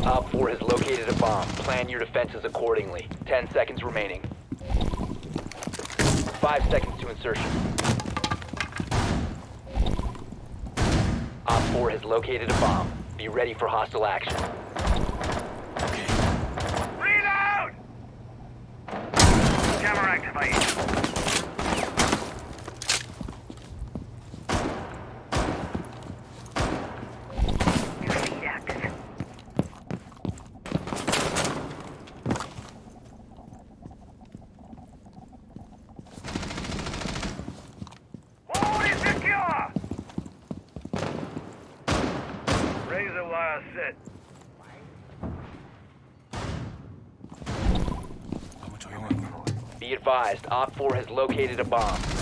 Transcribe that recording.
Op 4 has located a bomb. Plan your defenses accordingly. 10 seconds remaining. 5 seconds to insertion. Op 4 has located a bomb. Be ready for hostile action. Reload! Camera activated. Razor wire set. Be advised, Op 4 has located a bomb.